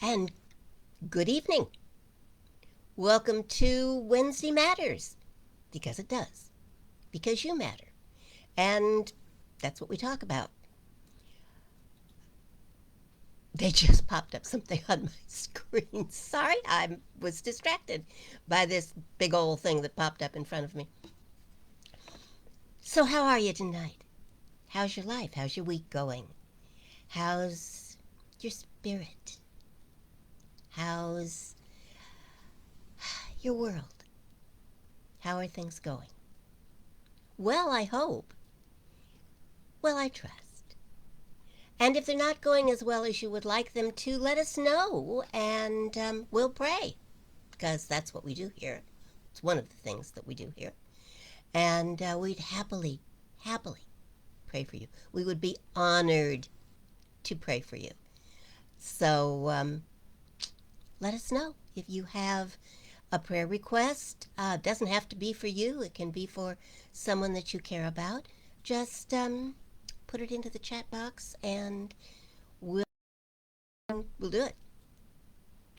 And good evening. Welcome to Wednesday Matters, because it does, because you matter. And that's what we talk about. They just popped up something on my screen. Sorry, I was distracted by this big old thing that popped up in front of me. So, how are you tonight? How's your life? How's your week going? How's your spirit? How's your world? How are things going? Well, I hope. Well, I trust. And if they're not going as well as you would like them to, let us know and we'll pray, because that's what we do here. It's one of the things that we do here. And we'd happily pray for you. We would be honored to pray for you. So let us know if you have a prayer request. Doesn't have to be for you. It can be for someone that you care about. Just put it into the chat box and we'll do it.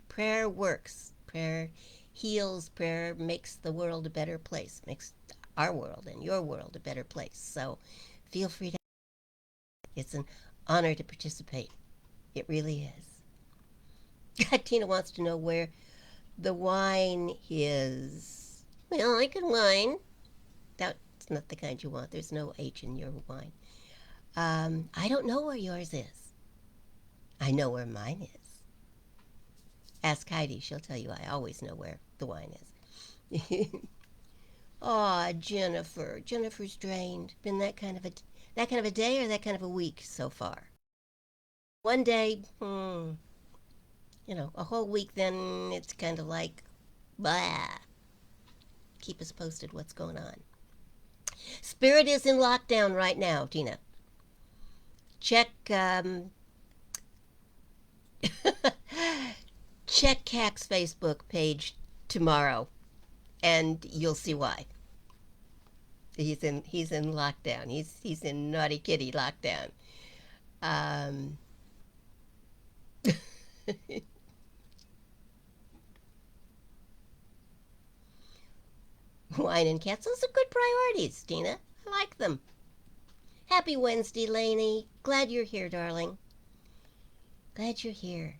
Prayer works. Prayer heals. Prayer makes the world a better place. Makes our world and your world a better place. So feel free to. It's an honor to participate. It really is. Tina wants to know where the wine is. Well, I can wine. That's not the kind you want. There's no H in your wine. I don't know where yours is. I know where mine is. Ask Heidi. She'll tell you I always know where the wine is. Aw, Jennifer. Jennifer's drained. Been that kind of a day or that kind of a week so far? One day, a whole week, then it's kind of like, blah. Keep us posted what's going on. Spirit is in lockdown right now, Tina. Check check CAC's Facebook page tomorrow, and you'll see why. He's in lockdown. He's in naughty kitty lockdown. Um, Wine and cats, those are good priorities, Tina. I like them. Happy Wednesday, Lainey. Glad you're here, darling. Glad you're here.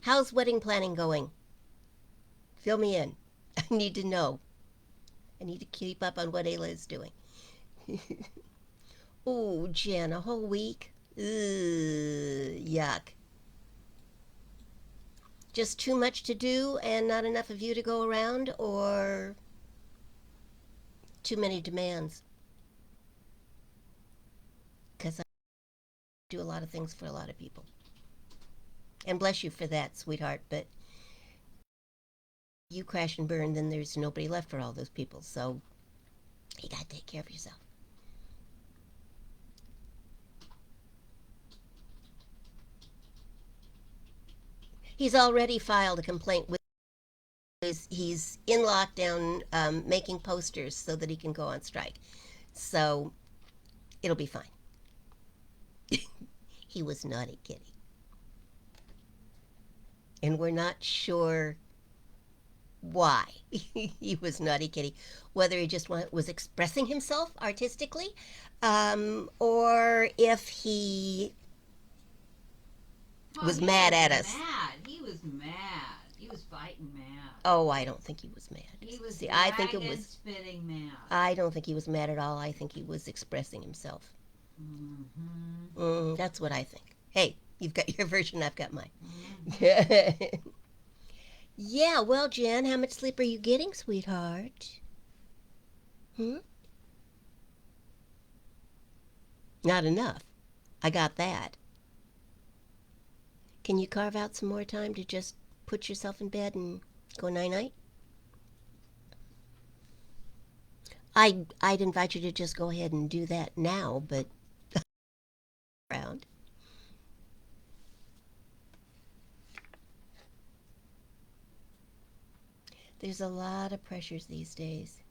How's wedding planning going? Fill me in. I need to know. I need to keep up on what Ayla is doing. Oh, Jen, a whole week? Ugh, yuck. Just too much to do and not enough of you to go around, or too many demands? Because I do a lot of things for a lot of people. And bless you for that, sweetheart, but you crash and burn, then there's nobody left for all those people. So you gotta take care of yourself. He's already filed a complaint with. He's in lockdown, making posters so that he can go on strike. So it'll be fine. He was naughty kitty, and we're not sure why he was naughty kitty. Whether he just was expressing himself artistically, or if he Oh, was he mad was at us. mad. He was mad. He was fighting mad. Oh, I don't think he was mad. He was See, I think it dragon was. spitting mad. I don't think he was mad at all. I think he was expressing himself. That's what I think. Hey, you've got your version, I've got mine. Yeah, well, Jen, how much sleep are you getting, sweetheart? Hmm? Not enough. I got that. Can you carve out some more time to just put yourself in bed and go night night? I'd invite you to just go ahead and do that now, but around. There's a lot of pressures these days.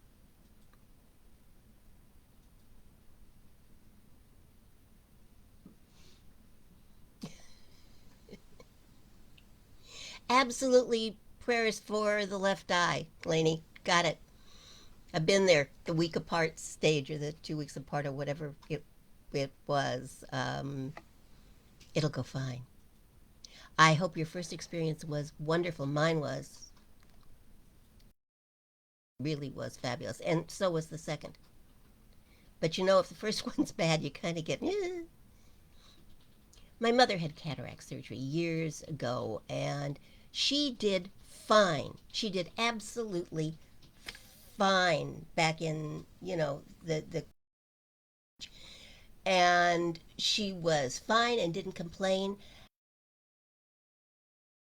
absolutely prayers for the left eye, Lainey. Got it. I've been there, the week apart stage or the 2 weeks apart or whatever it was. It'll go fine. I hope your first experience was wonderful. Mine was really was fabulous, and so was the second. But you know, if the first one's bad, you kind of get. Eh. My mother had cataract surgery years ago, and she did fine. She did absolutely fine back in the and she was fine and didn't complain.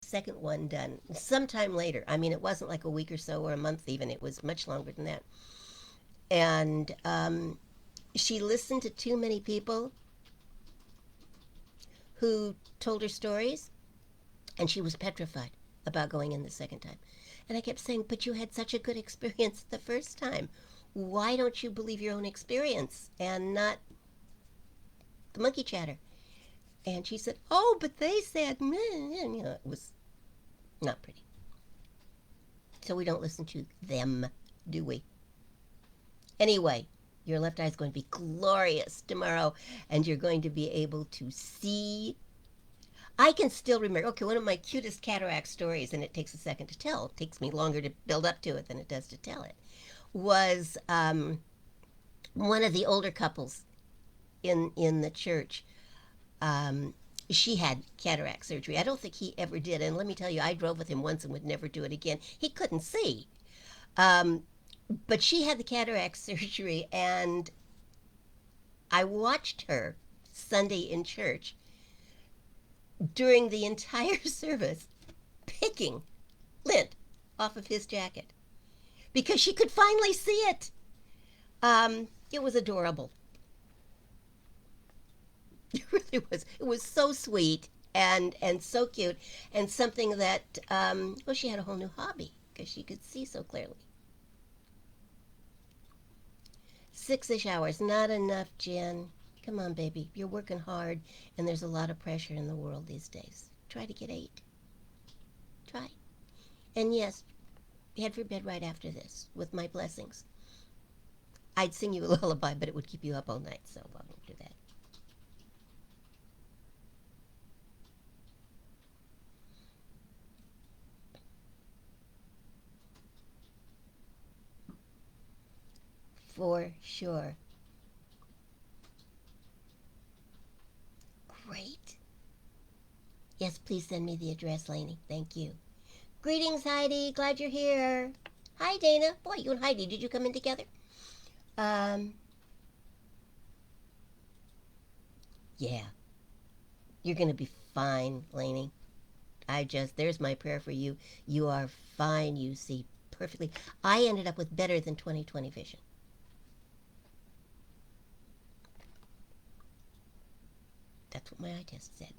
Second one done sometime later. I mean, it wasn't like a week or so or a month even. It was much longer than that. And she listened to too many people who told her stories, and she was petrified about going in the second time. And I kept saying, but you had such a good experience the first time. Why don't you believe your own experience and not the monkey chatter? And she said, oh, but they said, meh. And, it was not pretty. So we don't listen to them, do we? Anyway, your left eye is going to be glorious tomorrow, and you're going to be able to see. I can still remember, okay, one of my cutest cataract stories, and it takes a second to tell, it takes me longer to build up to it than it does to tell it, was one of the older couples in the church. Um, she had cataract surgery. I don't think he ever did. And let me tell you, I drove with him once and would never do it again. He couldn't see. Um, but she had the cataract surgery, and I watched her Sunday in church during the entire service picking lint off of his jacket because she could finally see it. It was adorable. It really was. It was so sweet and so cute, and something that well, she had a whole new hobby because she could see so clearly. 6-ish hours, not enough, Jen. Come on, baby. You're working hard, and there's a lot of pressure in the world these days. Try to get 8. Try. And yes, head for bed right after this with my blessings. I'd sing you a lullaby, but it would keep you up all night, so I won't do that. For sure. Great. Yes, please send me the address, Lainey. Thank you. Greetings, Heidi. Glad you're here. Hi, Dana. Boy, you and Heidi, did you come in together? Um, yeah. You're going to be fine, Lainey. There's my prayer for you. You are fine. You see perfectly. I ended up with better than 20/20 vision. That's what my eye test said.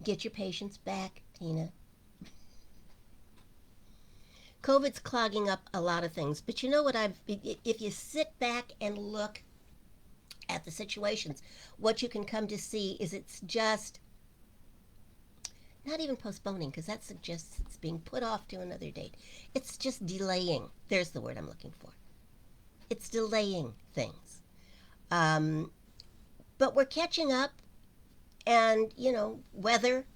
Get your patience back, Tina. COVID's clogging up a lot of things, but you know what if you sit back and look at the situations, what you can come to see is it's just not even postponing, because that suggests it's being put off to another date. It's just delaying. There's the word I'm looking for. It's delaying things. Um, but we're catching up, and, weather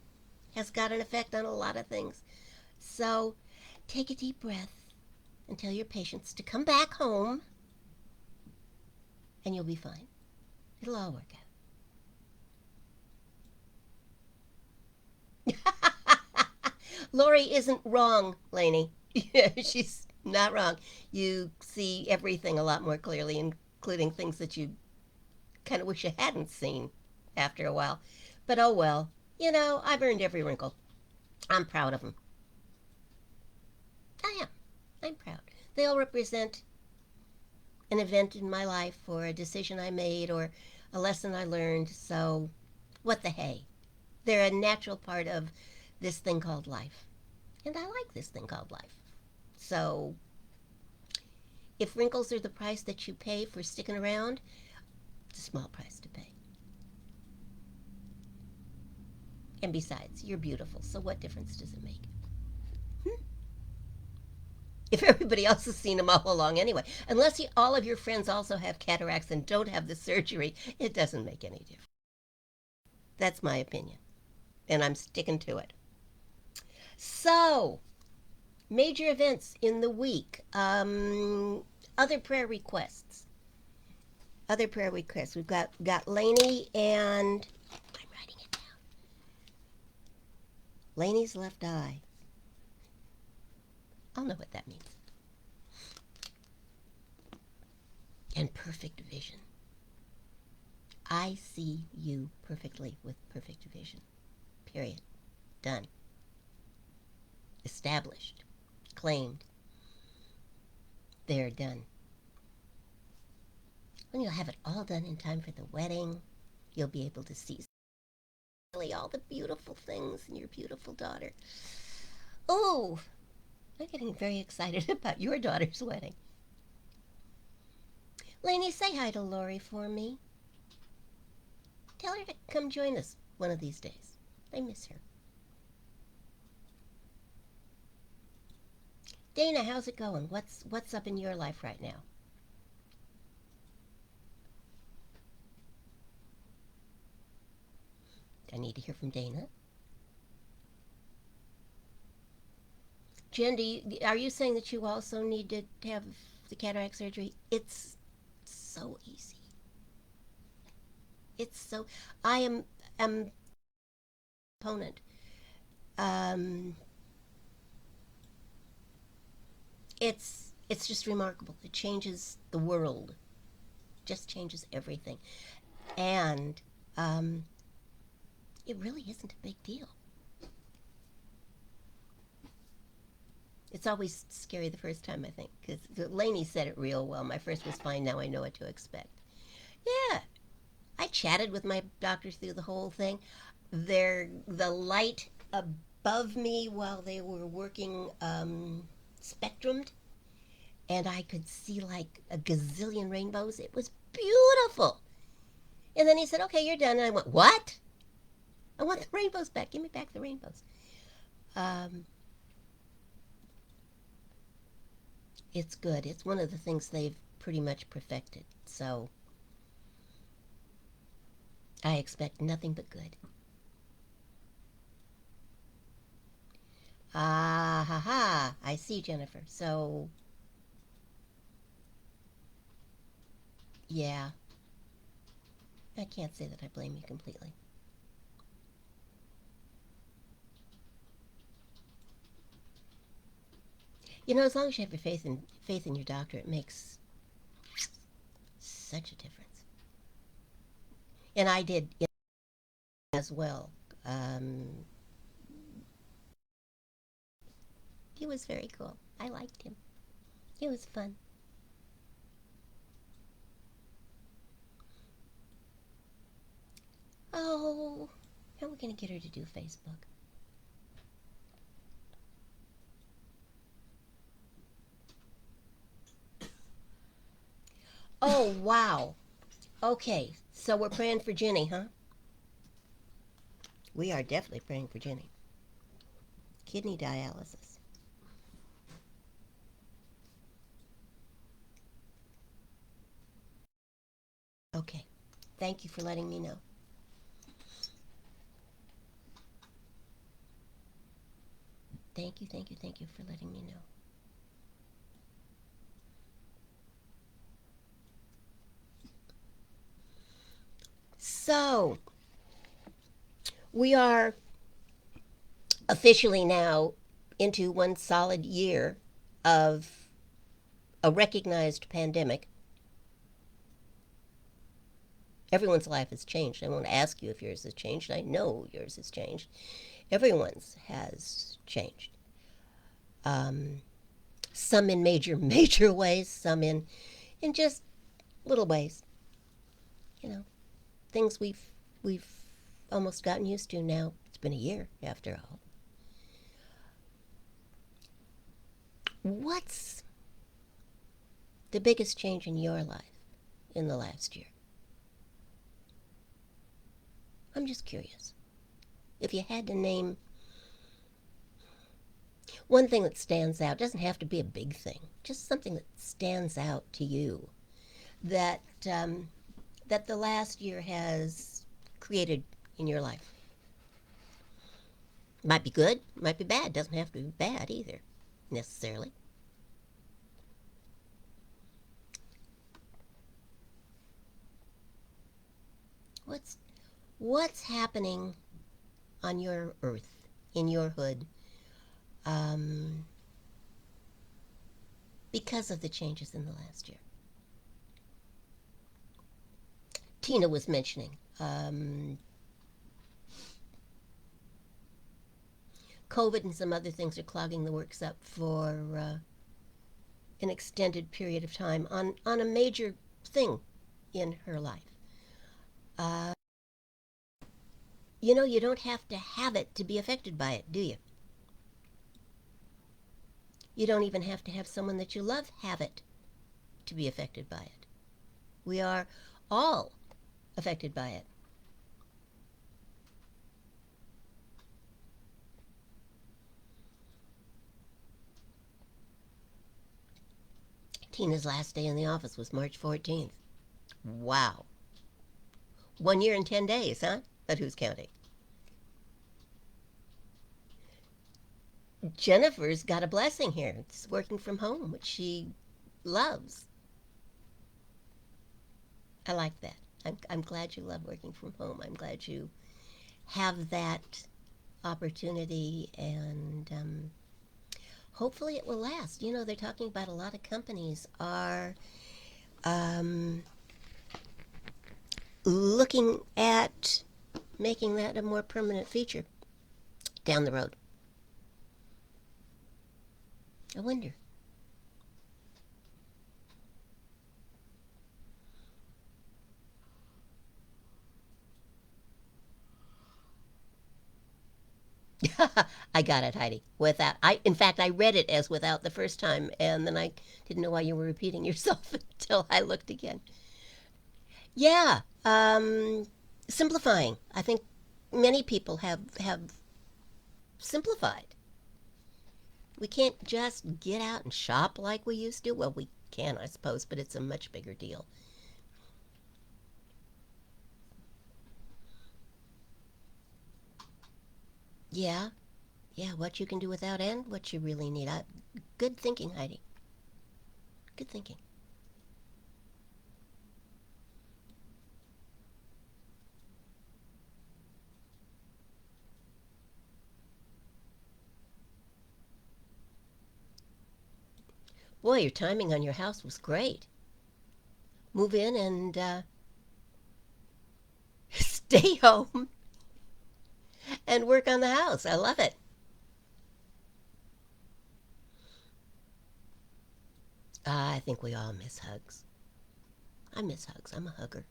has got an effect on a lot of things. So take a deep breath and tell your patients to come back home, and you'll be fine. It'll all work out. Lori isn't wrong, Lainey. She's not wrong. You see everything a lot more clearly, including things that you kind of wish you hadn't seen after a while. But oh well. I've earned every wrinkle. I'm proud of them. I am. I'm proud. They all represent an event in my life or a decision I made or a lesson I learned. So, what the hey? They're a natural part of this thing called life. And I like this thing called life. So, if wrinkles are the price that you pay for sticking around, it's a small price to pay. And besides, you're beautiful, so what difference does it make? Hmm? If everybody else has seen them all along anyway. Unless all of your friends also have cataracts and don't have the surgery, it doesn't make any difference. That's my opinion, and I'm sticking to it. So, major events in the week. Other prayer requests. Other prayer requests. We've got Lainey and I'm writing it down. Lainey's left eye. I'll know what that means. And perfect vision. I see you perfectly with perfect vision. Period. Done. Established. Claimed. They're done. When you'll have it all done in time for the wedding, you'll be able to see really all the beautiful things in your beautiful daughter. Oh, I'm getting very excited about your daughter's wedding. Lainey, say hi to Lori for me. Tell her to come join us one of these days. I miss her. Dana, how's it going? What's up in your life right now? I need to hear from Dana. Jen, are you saying that you also need to have the cataract surgery? It's so easy. It's so. I am opponent. Um, it's just remarkable. It changes the world. Just changes everything, and um, it really isn't a big deal. It's always scary the first time, I think, because Lainey said it real well. My first was fine. Now I know what to expect. Yeah, I chatted with my doctors through the whole thing. The light above me while they were working spectrumed, and I could see like a gazillion rainbows. It was beautiful. And then he said, "Okay, you're done." And I went, "What? I want the rainbows back. Give me back the rainbows." Um, it's good. It's one of the things they've pretty much perfected. So I expect nothing but good. Ah ha ha. I see, Jennifer. So, yeah, I can't say that I blame you completely. You know, as long as you have your faith in your doctor, it makes such a difference. And I did as well. Um, he was very cool. I liked him. It was fun. Oh, how are we going to get her to do Facebook? Oh, wow. Okay, so we're praying for Jenny, huh? We are definitely praying for Jenny. Kidney dialysis. Okay. Thank you for letting me know. Thank you for letting me know. So, we are officially now into one solid year of a recognized pandemic. Everyone's life has changed. I won't ask you if yours has changed. I know yours has changed. Everyone's has changed. Um, some in major, major ways, some in just little ways. You know, things we've almost gotten used to now. It's been a year after all. What's the biggest change in your life in the last year? I'm just curious. If you had to name one thing that stands out, doesn't have to be a big thing, just something that stands out to you that that the last year has created in your life. Might be good, might be bad. Doesn't have to be bad either, necessarily. What's what's happening on your earth, in your hood, um, because of the changes in the last year? Tina was mentioning COVID and some other things are clogging the works up for an extended period of time on a major thing in her life. Uh, you don't have to have it to be affected by it, do you? You don't even have to have someone that you love have it to be affected by it. We are all affected by it. Tina's last day in the office was March 14th. Wow. 1 year and 10 days, huh? But who's counting? Jennifer's got a blessing here. It's working from home, which she loves. I like that. I'm glad you love working from home. I'm glad you have that opportunity, and hopefully it will last. They're talking about a lot of companies are um, looking at making that a more permanent feature down the road. I wonder. I got it, Heidi. Without in fact, I read it as without the first time, and then I didn't know why you were repeating yourself until I looked again. Yeah, simplifying. I think many people have simplified. We can't just get out and shop like we used to. Well, we can, I suppose, but it's a much bigger deal. Yeah, yeah. What you can do without and what you really need. Good thinking, Heidi. Good thinking. Boy, your timing on your house was great. Move in and stay home and work on the house. I love it. I think we all miss hugs. I miss hugs. I'm a hugger.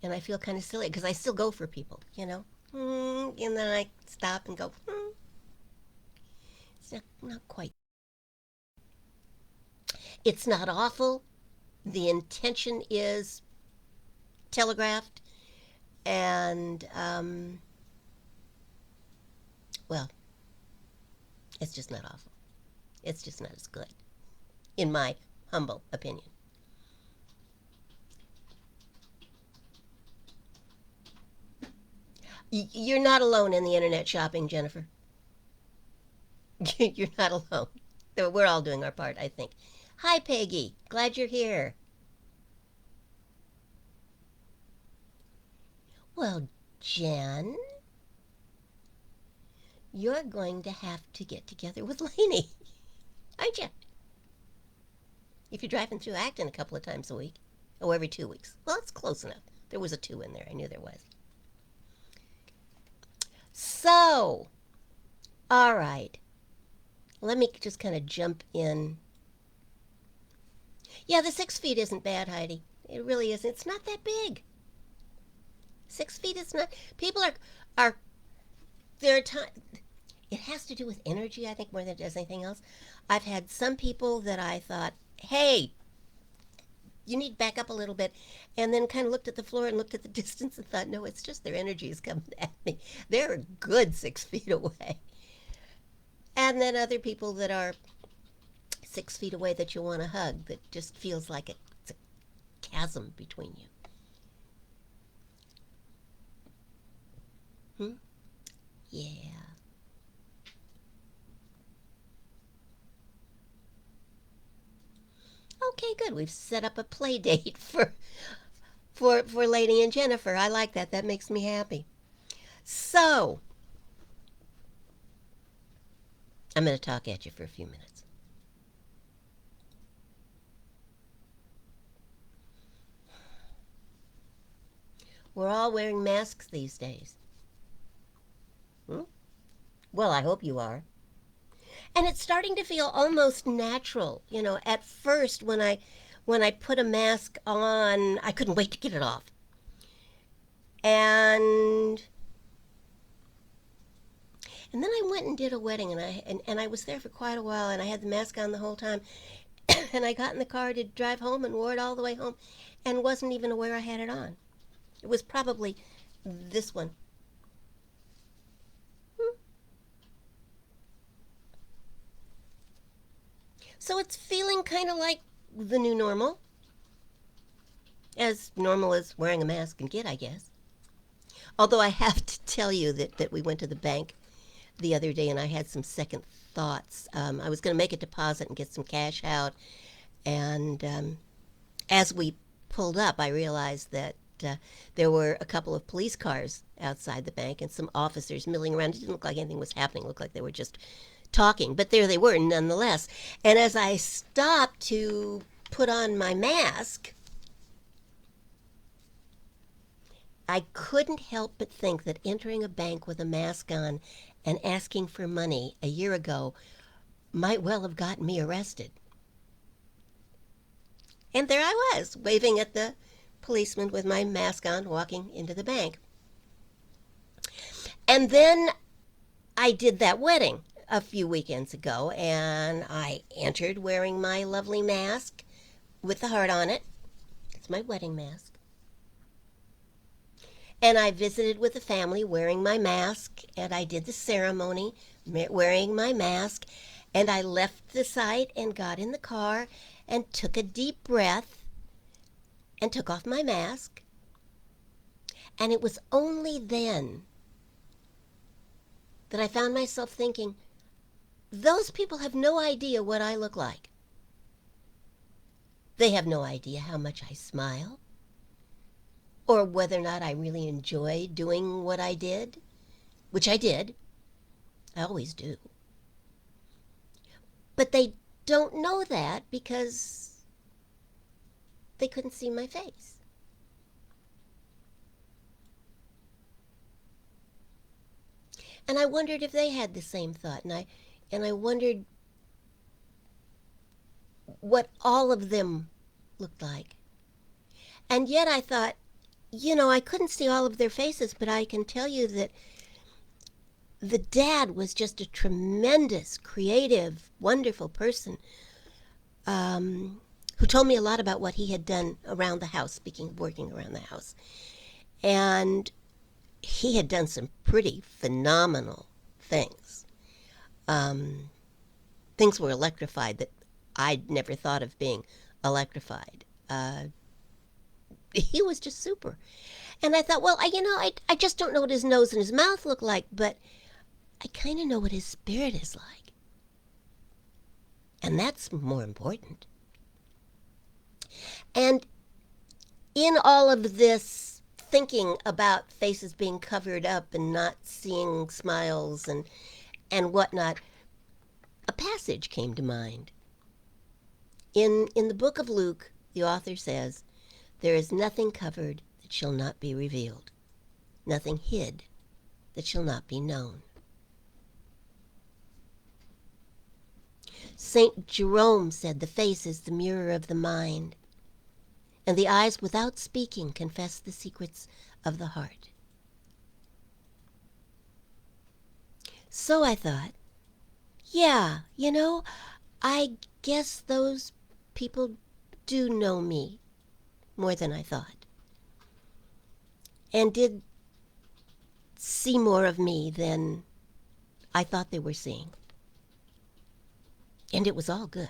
And I feel kind of silly because I still go for people. And then I stop and go, it's not quite. It's not awful. The intention is telegraphed. And, well, it's just not awful. It's just not as good, in my humble opinion. You're not alone in the internet shopping, Jennifer. You're not alone. We're all doing our part, I think. Hi, Peggy. Glad you're here. Well, Jen, you're going to have to get together with Lainey, aren't you? If you're driving through Acton a couple of times a week, or every 2 weeks. Well, it's close enough. There was a two in there. I knew there was. So, all right. Let me just kind of jump in. Yeah, the 6 feet isn't bad, Heidi. It really isn't. It's not that big. 6 feet is not. People are there are times. It has to do with energy, I think, more than it does anything else. I've had some people that I thought, hey, you need to back up a little bit. And then kind of looked at the floor and looked at the distance and thought, no, it's just their energy is coming at me. They're a good 6 feet away. And then other people that are 6 feet away that you want to hug, that just feels like it's a chasm between you. Hmm? Yeah. Okay, good. We've set up a play date for Lady and Jennifer. I like that. That makes me happy. So, I'm going to talk at you for a few minutes. We're all wearing masks these days. Hmm? Well, I hope you are. And it's starting to feel almost natural. You know, at first when I put a mask on, I couldn't wait to get it off. And and then I went and did a wedding, and I was there for quite a while, and I had the mask on the whole time. And I got in the car to drive home and wore it all the way home, and wasn't even aware I had it on. It was probably this one. Hmm. So it's feeling kind of like the new normal, as normal as wearing a mask can get, I guess. Although I have to tell you that we went to the bank the other day and I had some second thoughts. I was going to make a deposit and get some cash out, and as we pulled up, I realized that there were a couple of police cars outside the bank and some officers milling around. It didn't look like anything was happening. It looked like they were just talking, but there they were nonetheless. And as I stopped to put on my mask, I couldn't help but think that entering a bank with a mask on and asking for money a year ago might well have gotten me arrested. And there I was, waving at the policeman with my mask on, walking into the bank. And then I did that wedding a few weekends ago, and I entered wearing my lovely mask with the heart on it. It's my wedding mask. And I visited with the family wearing my mask, and I did the ceremony wearing my mask, and I left the site and got in the car and took a deep breath and took off my mask. And it was only then that I found myself thinking, those people have no idea what I look like. They have no idea how much I smile, or whether or not I really enjoy doing what I did, which I did. I always do. But they don't know that because they couldn't see my face. And I wondered if they had the same thought, and I wondered what all of them looked like. And yet I thought, I couldn't see all of their faces, but I can tell you that the dad was just a tremendous, creative, wonderful person, who told me a lot about what he had done around the house, speaking of working around the house. And he had done some pretty phenomenal things. Um, Things were electrified that I'd never thought of being electrified. He was just super. And I thought, well, I just don't know what his nose and his mouth look like, but I kind of know what his spirit is like. And that's more important. And in all of this thinking about faces being covered up and not seeing smiles and whatnot, a passage came to mind. In the book of Luke, the author says, "There is nothing covered that shall not be revealed, nothing hid that shall not be known." St. Jerome said the face is the mirror of the mind, and the eyes without speaking confess the secrets of the heart. So I thought, yeah, I guess those people do know me more than I thought, and did see more of me than I thought they were seeing. And it was all good.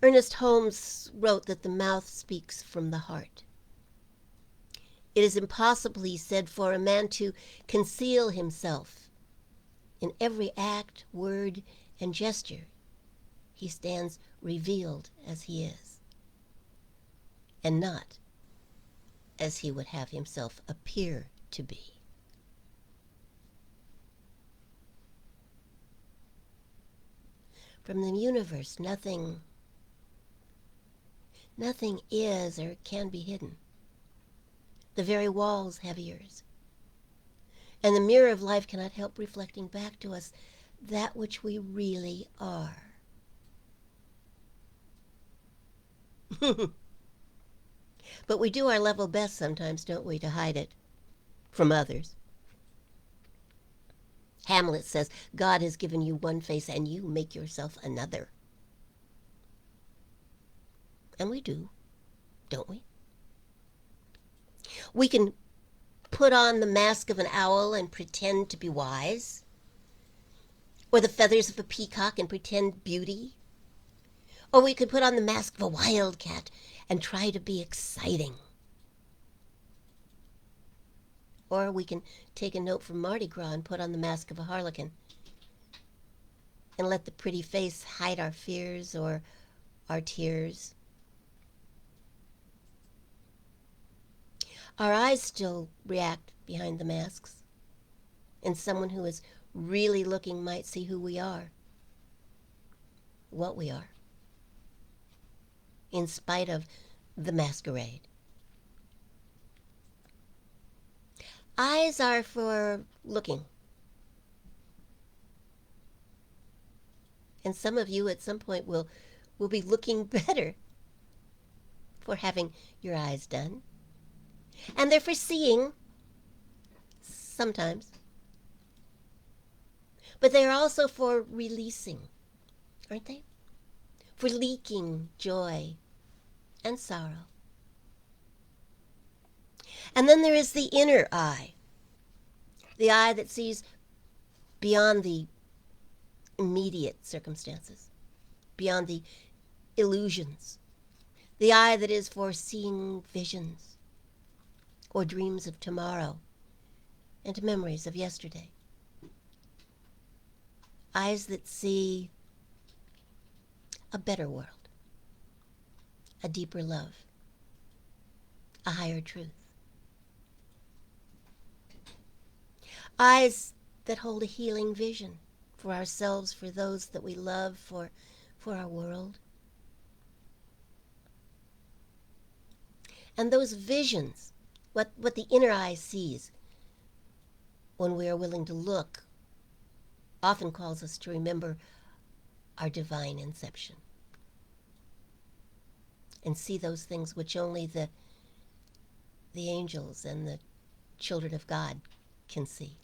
Ernest Holmes wrote that the mouth speaks from the heart. It is impossible, he said, for a man to conceal himself. In every act, word, and gesture, he stands revealed as he is, and not as he would have himself appear to be. From the universe, nothing is or can be hidden. The very walls have ears. And the mirror of life cannot help reflecting back to us that which we really are. But we do our level best sometimes, don't we, to hide it from others. Hamlet says, God has given you one face and you make yourself another. And we do, don't we? We can put on the mask of an owl and pretend to be wise, or the feathers of a peacock and pretend beauty, or we could put on the mask of a wildcat and try to be exciting. Or we can take a note from Mardi Gras and put on the mask of a harlequin and let the pretty face hide our fears or our tears. Our eyes still react behind the masks, and someone who is really looking might see who we are, what we are, in spite of the masquerade. Eyes are for looking. And some of you at some point will be looking better for having your eyes done. And they're for seeing, sometimes. But they're also for releasing, aren't they? For leaking joy and sorrow. And then there is the inner eye, the eye that sees beyond the immediate circumstances, beyond the illusions, the eye that is for seeing visions or dreams of tomorrow and memories of yesterday. Eyes that see a better world, a deeper love, a higher truth. Eyes that hold a healing vision for ourselves, for those that we love, for our world. And those visions, what the inner eye sees when we are willing to look, often calls us to remember our divine inception and see those things which only the angels and the children of God can see.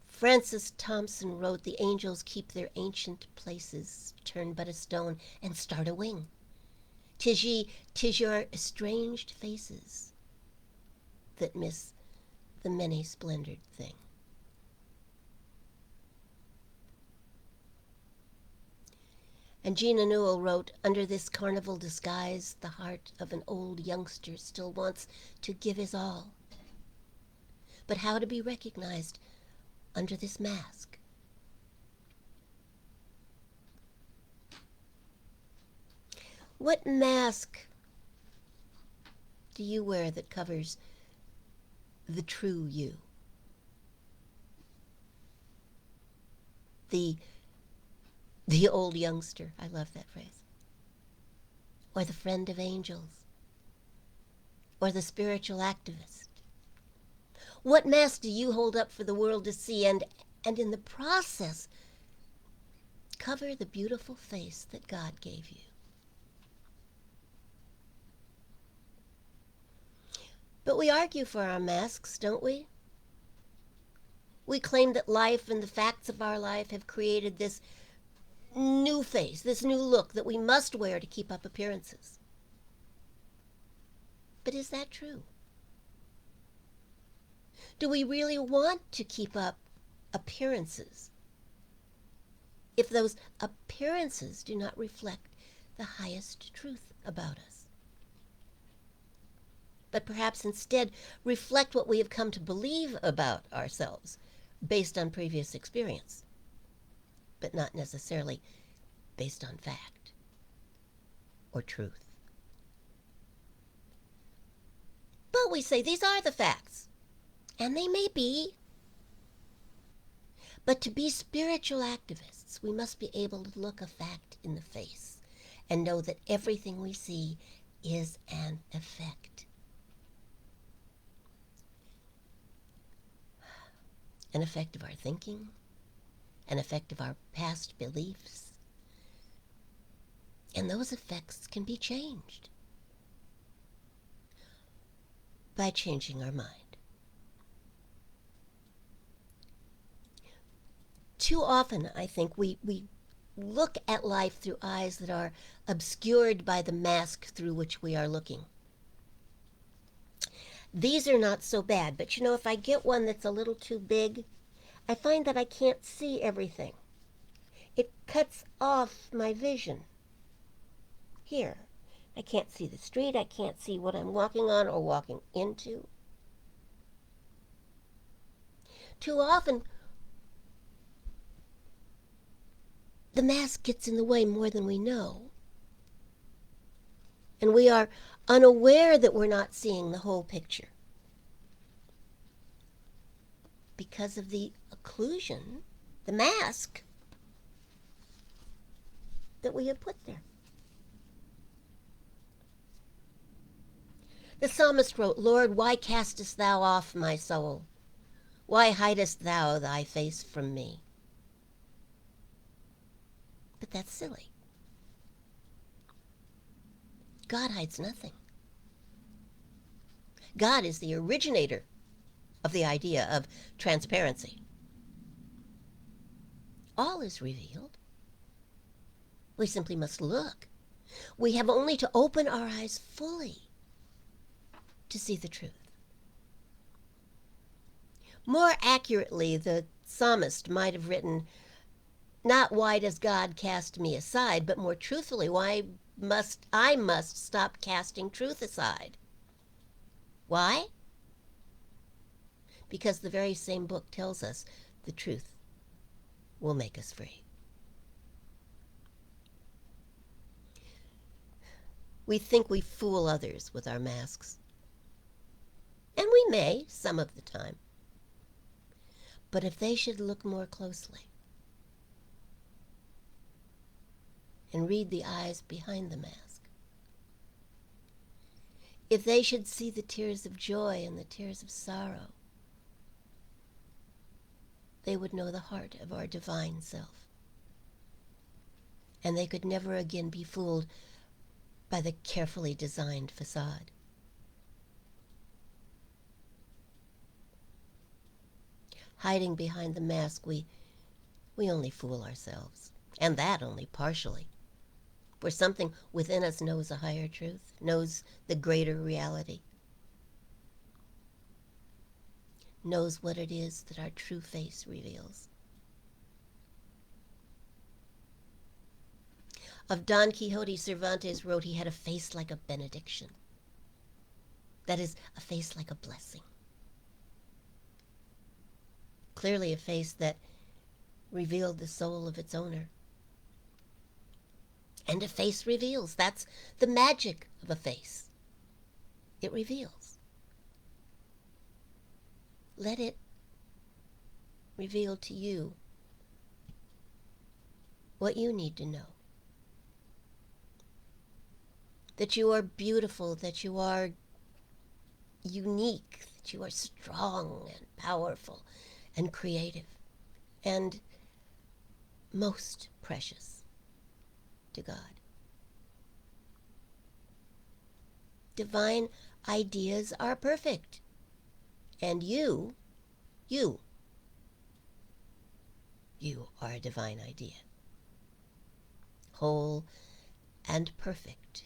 Francis Thompson wrote, the angels keep their ancient places, turn but a stone and start a wing. 'Tis your estranged faces that miss the many-splendored thing. And Gina Newell wrote, under this carnival disguise, the heart of an old youngster still wants to give his all. But how to be recognized under this mask? What mask do you wear that covers the true you? The old youngster, I love that phrase. Or the friend of angels. Or the spiritual activist. What mask do you hold up for the world to see and in the process cover the beautiful face that God gave you? But we argue for our masks, don't we? We claim that life and the facts of our life have created this new face, this new look that we must wear to keep up appearances. But is that true? Do we really want to keep up appearances if those appearances do not reflect the highest truth about us, but perhaps instead reflect what we have come to believe about ourselves based on previous experience, but not necessarily based on fact or truth? But we say these are the facts, and they may be. But to be spiritual activists, we must be able to look a fact in the face and know that everything we see is an effect. An effect of our thinking, an effect of our past beliefs. And those effects can be changed by changing our mind. Too often, I think, we look at life through eyes that are obscured by the mask through which we are looking. These are not so bad, but if I get one that's a little too big, I find that I can't see everything. It cuts off my vision. Here, I can't see the street, I can't see what I'm walking on or walking into. Too often, the mask gets in the way more than we know. And we are unaware that we're not seeing the whole picture because of the occlusion, the mask that we have put there. The psalmist wrote, "Lord, why castest thou off my soul? Why hidest thou thy face from me?" But that's silly. God hides nothing. God is the originator of the idea of transparency. All is revealed. We simply must look. We have only to open our eyes fully to see the truth. More accurately, the psalmist might have written, not "Why does God cast me aside?" but more truthfully, "Why must I stop casting truth aside?" Why? Because the very same book tells us the truth will make us free. We think we fool others with our masks. And we may, some of the time. But if they should look more closely and read the eyes behind the mask, if they should see the tears of joy and the tears of sorrow, they would know the heart of our divine self. And they could never again be fooled by the carefully designed facade. Hiding behind the mask, we only fool ourselves, and that only partially. For something within us knows a higher truth, knows the greater reality, knows what it is that our true face reveals. Of Don Quixote, Cervantes wrote he had a face like a benediction. That is, a face like a blessing. Clearly a face that revealed the soul of its owner. And a face reveals. That's the magic of a face. It reveals. Let it reveal to you what you need to know. That you are beautiful, that you are unique, that you are strong and powerful and creative and most precious to God. Divine ideas are perfect. And you You are a divine idea, whole and perfect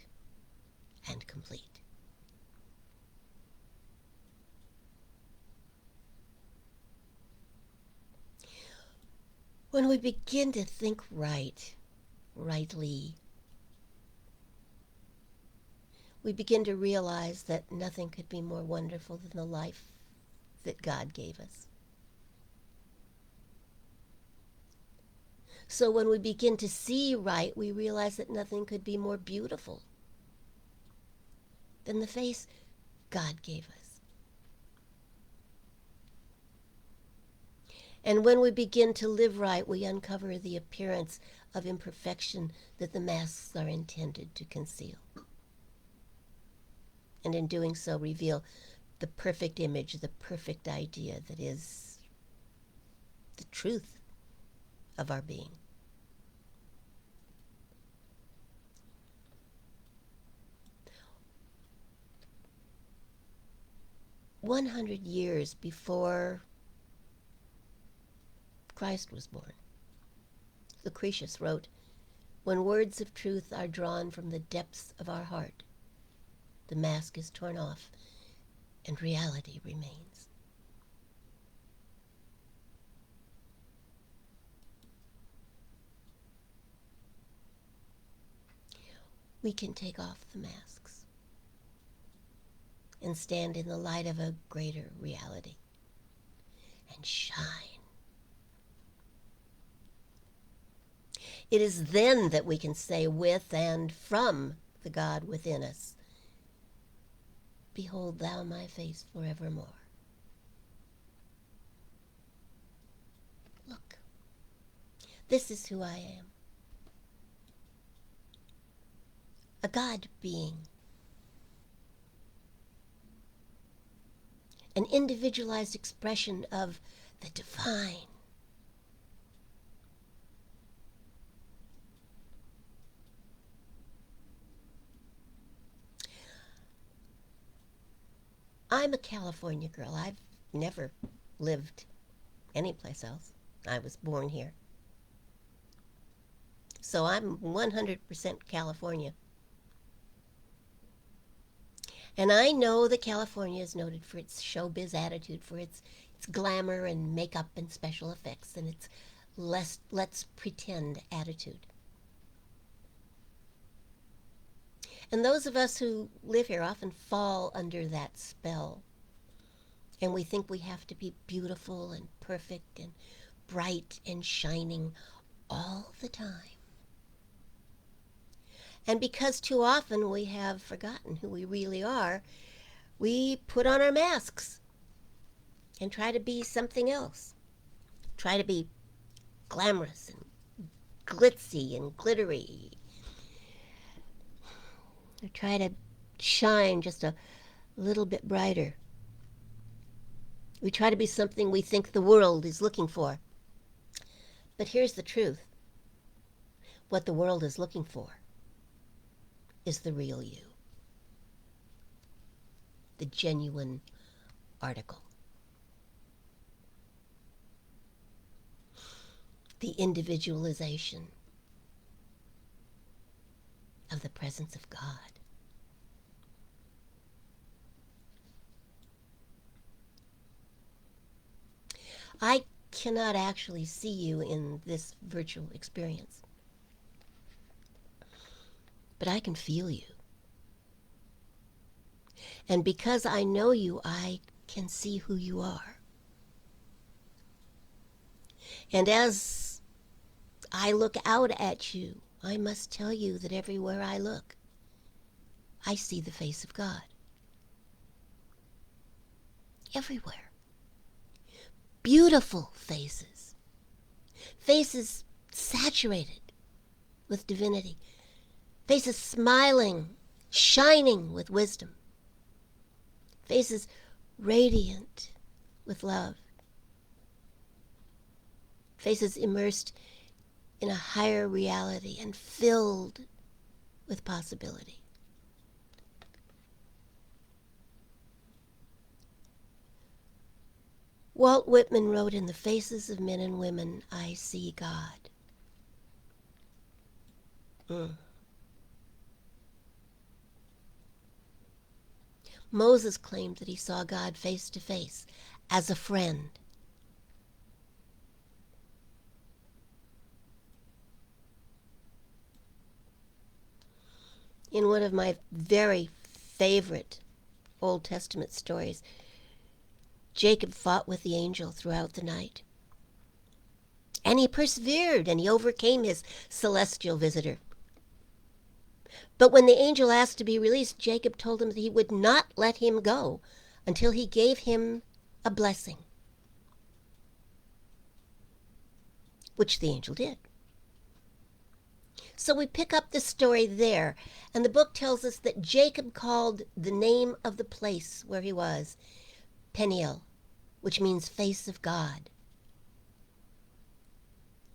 and complete. When we begin to think rightly, we begin to realize that nothing could be more wonderful than the life that God gave us. So when we begin to see right, we realize that nothing could be more beautiful than the face God gave us. And when we begin to live right, we uncover the appearance of imperfection that the masks are intended to conceal. And in doing so, reveal the perfect image, the perfect idea that is the truth of our being. "100 years before Christ was born," Lucretius wrote, "when words of truth are drawn from the depths of our heart, the mask is torn off and reality remains." We can take off the masks and stand in the light of a greater reality and shine. It is then that we can say with and from the God within us, "Behold thou my face forevermore. Look, this is who I am. A God being. An individualized expression of the divine. I'm a California girl. I've never lived anyplace else. I was born here. So I'm 100% California. And I know that California is noted for its showbiz attitude, for its glamour and makeup and special effects, and its let's pretend attitude. And those of us who live here often fall under that spell. And we think we have to be beautiful and perfect and bright and shining all the time. And because too often we have forgotten who we really are, we put on our masks and try to be something else. Try to be glamorous and glitzy and glittery. Or try to shine just a little bit brighter. We try to be something we think the world is looking for. But here's the truth. What the world is looking for is the real you. The genuine article. The individualization of the presence of God. I cannot actually see you in this virtual experience, but I can feel you. And because I know you, I can see who you are. And as I look out at you, I must tell you that everywhere I look, I see the face of God. Everywhere. Beautiful faces. Faces saturated with divinity. Faces smiling, shining with wisdom. Faces radiant with love. Faces immersed in a higher reality and filled with possibility. Walt Whitman wrote, "In the faces of men and women, I see God." Mm. Moses claimed that he saw God face to face as a friend. In one of my very favorite Old Testament stories, Jacob fought with the angel throughout the night. And he persevered and he overcame his celestial visitor. But when the angel asked to be released, Jacob told him that he would not let him go until he gave him a blessing, which the angel did. So we pick up the story there, and the book tells us that Jacob called the name of the place where he was Peniel, which means face of God,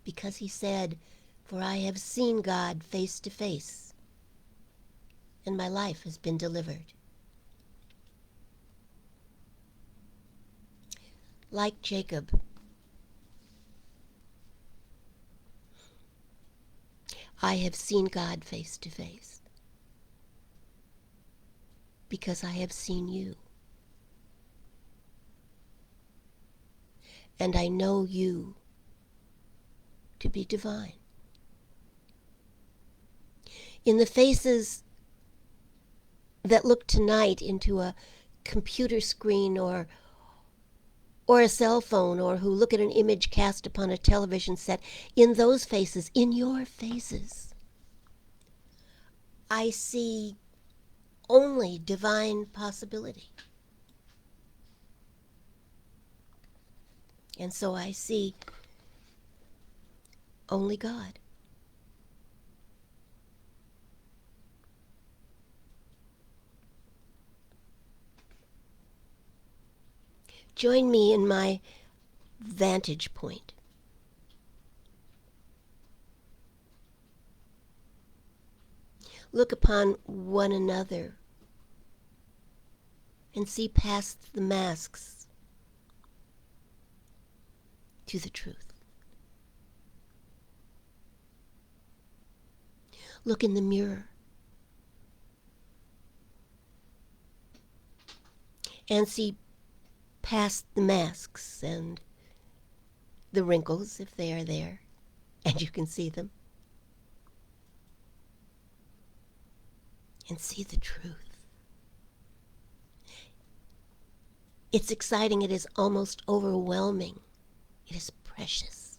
because he said, "For I have seen God face to face, and my life has been delivered." Like Jacob, I have seen God face to face because I have seen you. And I know you to be divine. In the faces that look tonight into a computer screen or a cell phone, or who look at an image cast upon a television set, in those faces, in your faces, I see only divine possibility. And so I see only God. Join me in my vantage point. Look upon one another and see past the masks to the truth. Look in the mirror and see past the masks and the wrinkles, if they are there, and you can see them, and see the truth. It's exciting. It is almost overwhelming. It is precious.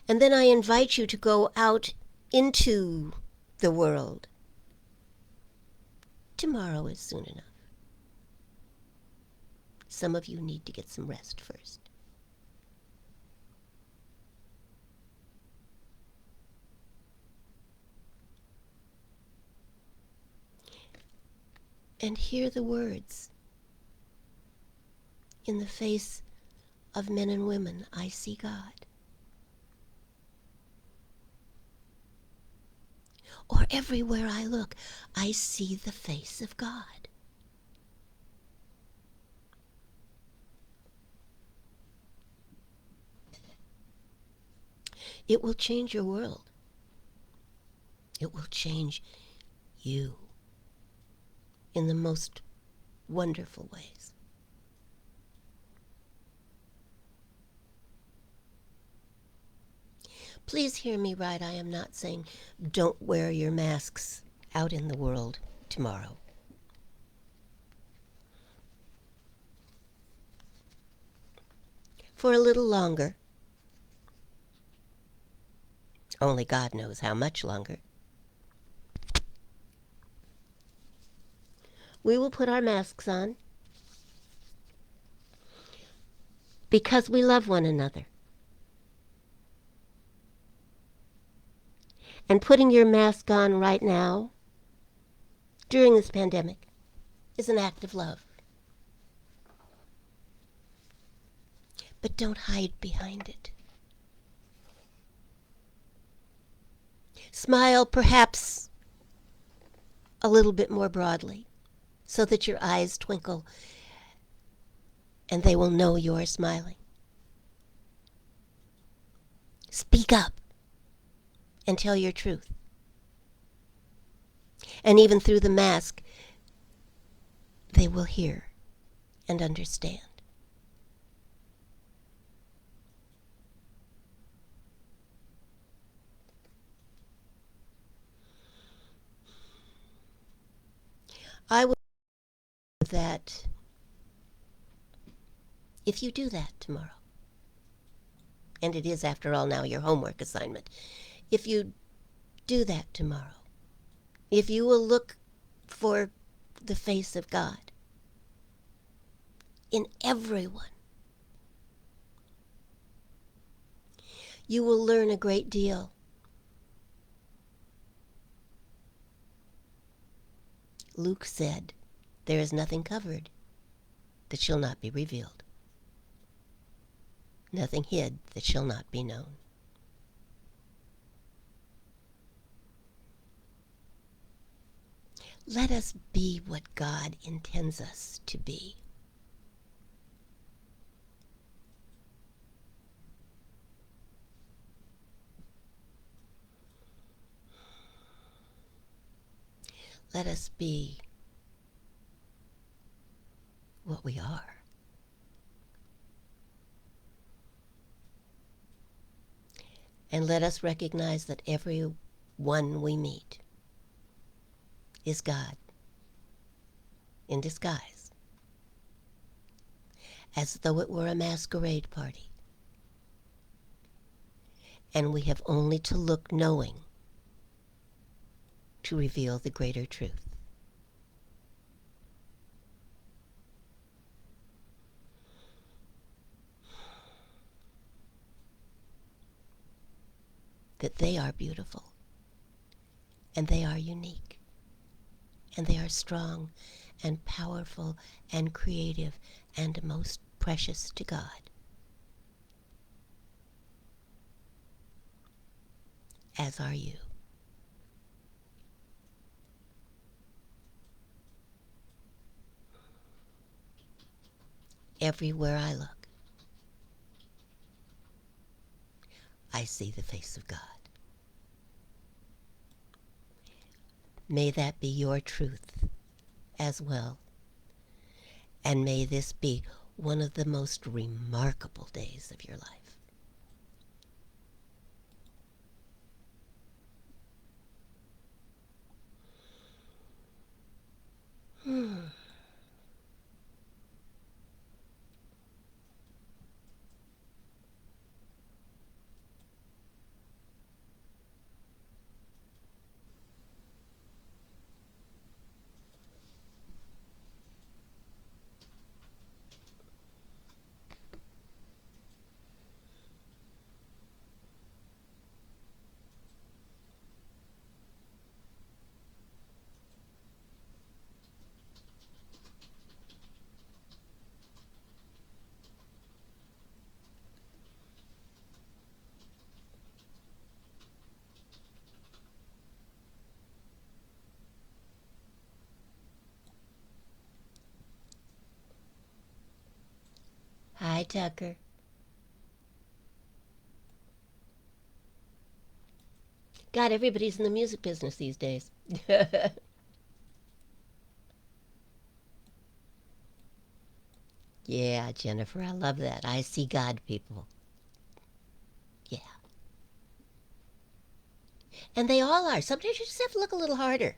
And then I invite you to go out into the world. Tomorrow is soon enough. Some of you need to get some rest first. And hear the words. In the face of men and women, I see God. Or everywhere I look, I see the face of God. It will change your world. It will change you in the most wonderful ways. Please hear me right. I am not saying don't wear your masks out in the world tomorrow. For a little longer. Only God knows how much longer. We will put our masks on because we love one another. And putting your mask on right now, during this pandemic, is an act of love. But don't hide behind it. Smile perhaps a little bit more broadly. so that your eyes twinkle and they will know you're smiling. Speak up and tell your truth. And even through the mask, they will hear and understand. I would that if you do that tomorrow, and it is, after all, now your homework assignment, if you do that tomorrow, if you will look for the face of God in everyone, you will learn a great deal. Luke said, "There is nothing covered that shall not be revealed, nothing hid that shall not be known." Let us be what God intends us to be. Let us be what we are. And let us recognize that every one we meet is God in disguise, as though it were a masquerade party. And we have only to look knowing to reveal the greater truth. That they are beautiful, and they are unique, and they are strong and powerful and creative and most precious to God, as are you. Everywhere I look, I see the face of God. May that be your truth as well. And may this be one of the most remarkable days of your life. Hi, Tucker. God, everybody's in the music business these days. Yeah, Jennifer, I love that. I see God, people. Yeah. And they all are. Sometimes you just have to look a little harder.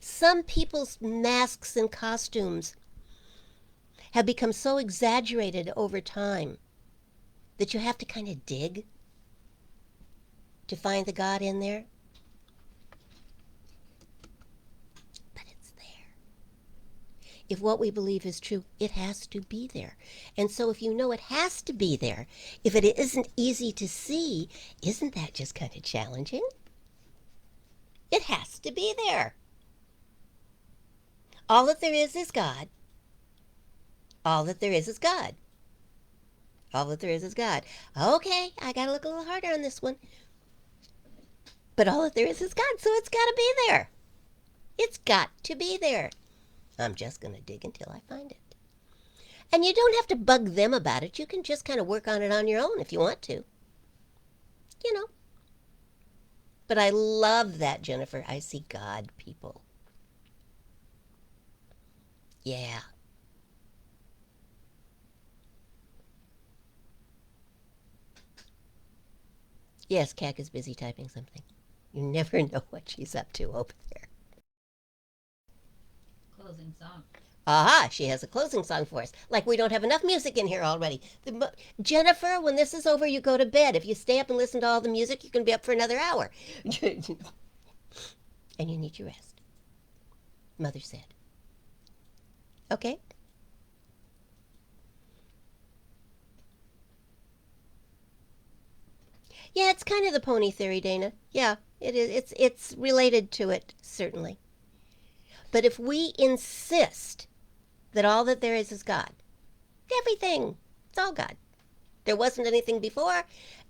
Some people's masks and costumes have become so exaggerated over time that you have to kind of dig to find the God in there. But it's there. If what we believe is true, it has to be there. And so if you know it has to be there, if it isn't easy to see, isn't that just kind of challenging? It has to be there. All that there is God. All that there is God. All that there is God. Okay, I gotta look a little harder on this one. But all that there is God, so it's gotta be there. It's got to be there. I'm just going to dig until I find it. And you don't have to bug them about it. You can just kind of work on it on your own if you want to. You know. But I love that, Jennifer. I see God, people. Yeah. Yes, Cac is busy typing something. You never know what she's up to over there. Closing song. Aha, she has a closing song for us. Like we don't have enough music in here already. Jennifer, when this is over, you go to bed. If you stay up and listen to all the music, you can be up for another hour. And you need your rest. Mother said. Okay? Yeah, it's kind of the pony theory, Dana. Yeah, it is. It's related to it, certainly. But if we insist that all that there is God, everything, it's all God. There wasn't anything before,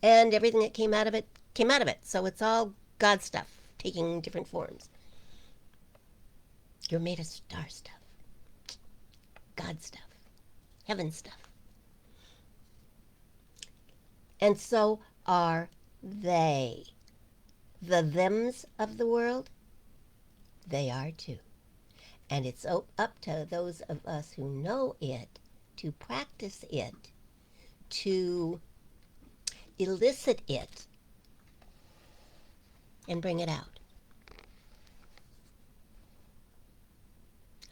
and everything that came out of it came out of it. So it's all God stuff, taking different forms. You're made of star stuff, God stuff, heaven stuff. And so are they. The thems of the world, they are too. And it's up to those of us who know it to practice it, to elicit it, and bring it out.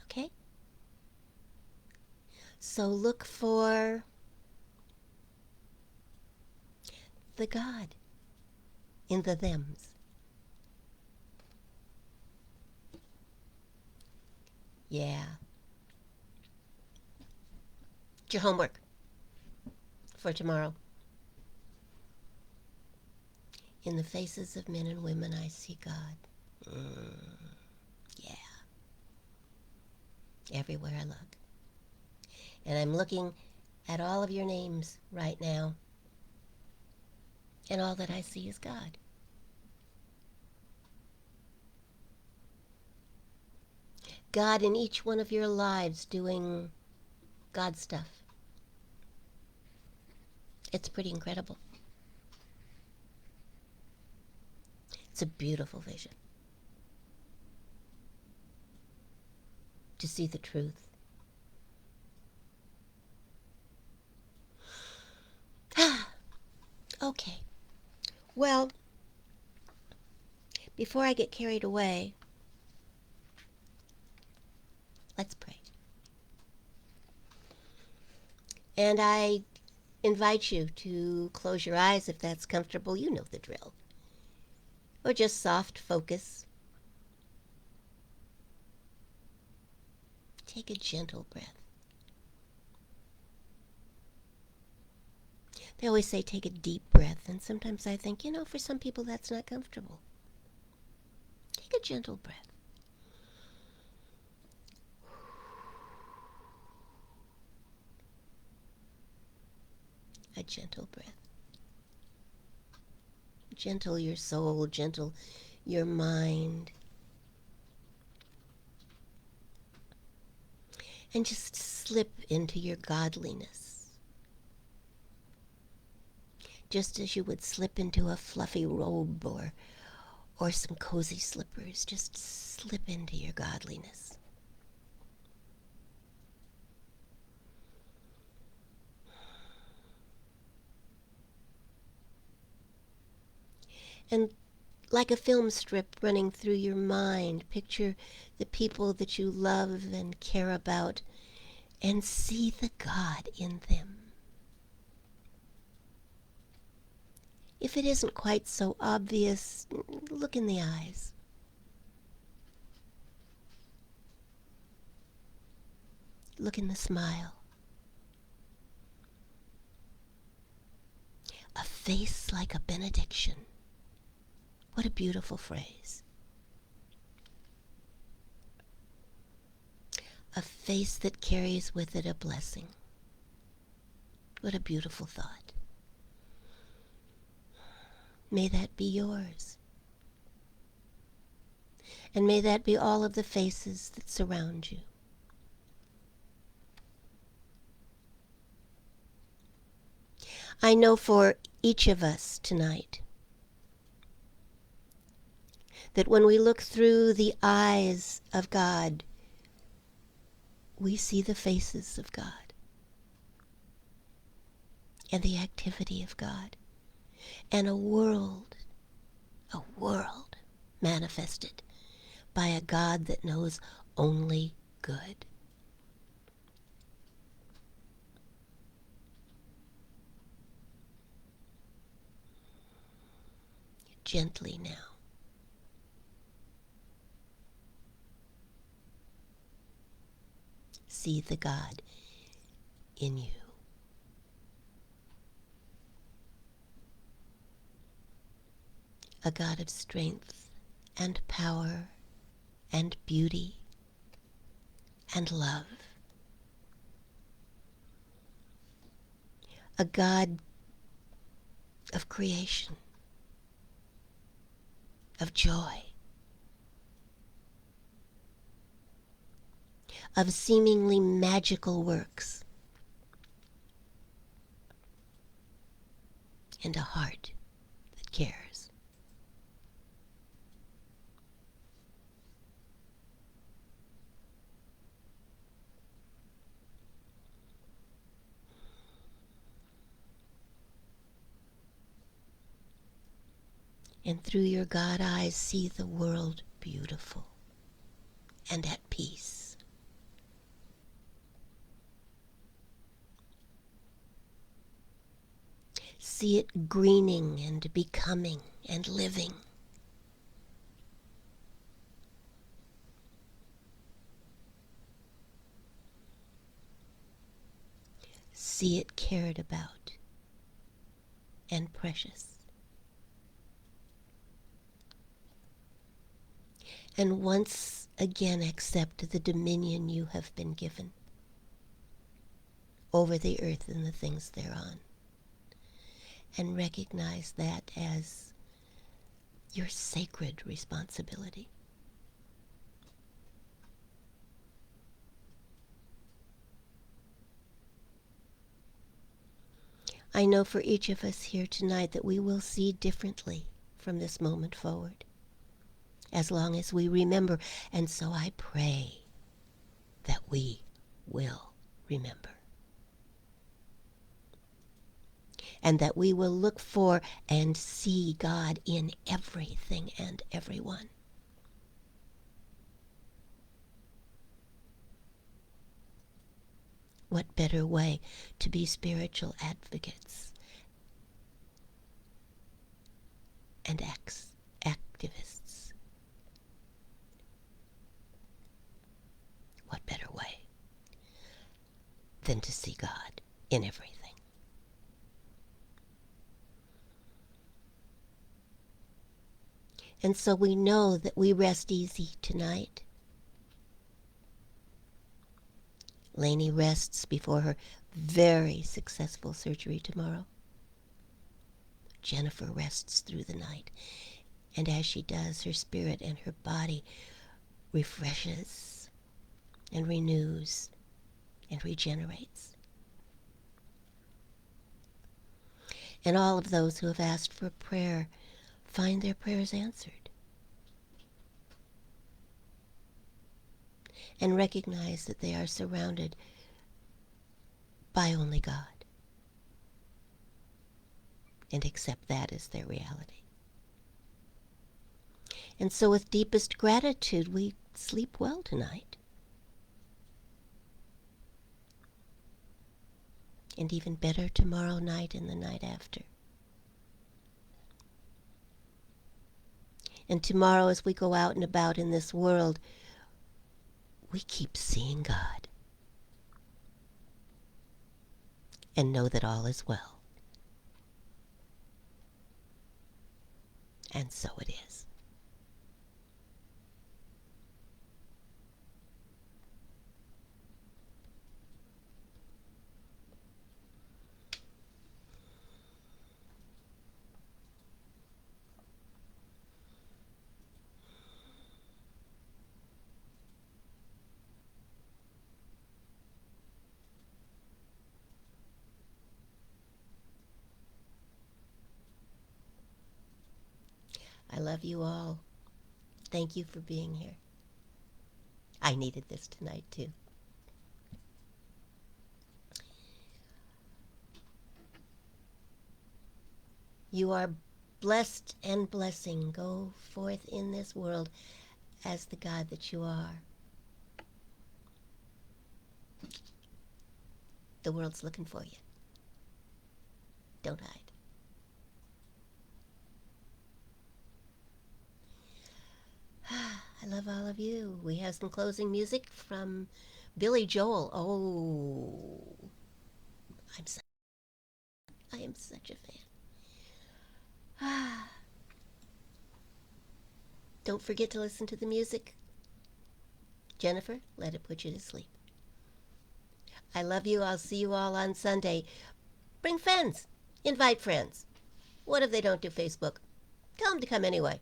Okay? So look for the God in the thems. Yeah. It's your homework for tomorrow. In the faces of men and women, I see God. Yeah. Everywhere I look. And I'm looking at all of your names right now. And all that I see is God. God in each one of your lives doing God stuff. It's pretty incredible. It's a beautiful vision. To see the truth. Okay. Well, before I get carried away, let's pray. And I invite you to close your eyes if that's comfortable. You know the drill. Or just soft focus. Take a gentle breath. They always say take a deep breath, and sometimes I think, for some people that's not comfortable. Take a gentle breath. A gentle breath. Gentle your soul, gentle your mind. And just slip into your godliness. Just as you would slip into a fluffy robe or some cozy slippers, just slip into your godliness. And like a film strip running through your mind, picture the people that you love and care about and see the God in them. If it isn't quite so obvious, look in the eyes. Look in the smile. A face like a benediction. What a beautiful phrase. A face that carries with it a blessing. What a beautiful thought. May that be yours. And may that be all of the faces that surround you. I know for each of us tonight that when we look through the eyes of God, we see the faces of God and the activity of God and a world manifested by a God that knows only good. Gently now, see the God in you. A God of strength and power and beauty and love. A God of creation, of joy, of seemingly magical works, and a heart that cares. And through your God eyes, see the world beautiful and at peace. See it greening and becoming and living. See it cared about and precious. And once again accept the dominion you have been given over the earth and the things thereon. And recognize that as your sacred responsibility. I know for each of us here tonight that we will see differently from this moment forward, as long as we remember. And so I pray that we will remember. And that we will look for and see God in everything and everyone. What better way to be spiritual advocates and activists? What better way than to see God in everything? And so we know that we rest easy tonight. Lainey rests before her very successful surgery tomorrow. Jennifer rests through the night. And as she does, her spirit and her body refreshes and renews and regenerates. And all of those who have asked for prayer find their prayers answered. And recognize that they are surrounded by only God. And accept that as their reality. And so with deepest gratitude, we sleep well tonight. And even better tomorrow night and the night after. And tomorrow as we go out and about in this world, we keep seeing God. And know that all is well. And so it is. I love you all. Thank you for being here. I needed this tonight, too. You are blessed and blessing. Go forth in this world as the God that you are. The world's looking for you. Don't hide. I love all of you. We have some closing music from Billy Joel. Oh, I'm such, I am such a fan. Don't forget to listen to the music. Jennifer, let it put you to sleep. I love you. I'll see you all on Sunday. Bring friends. Invite friends. What if they don't do Facebook? Tell them to come anyway.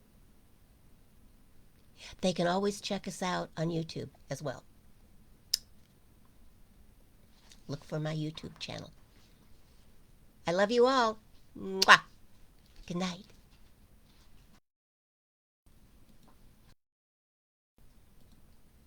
They can always check us out on YouTube as well. Look for my YouTube channel. I love you all. Mwah. Good night.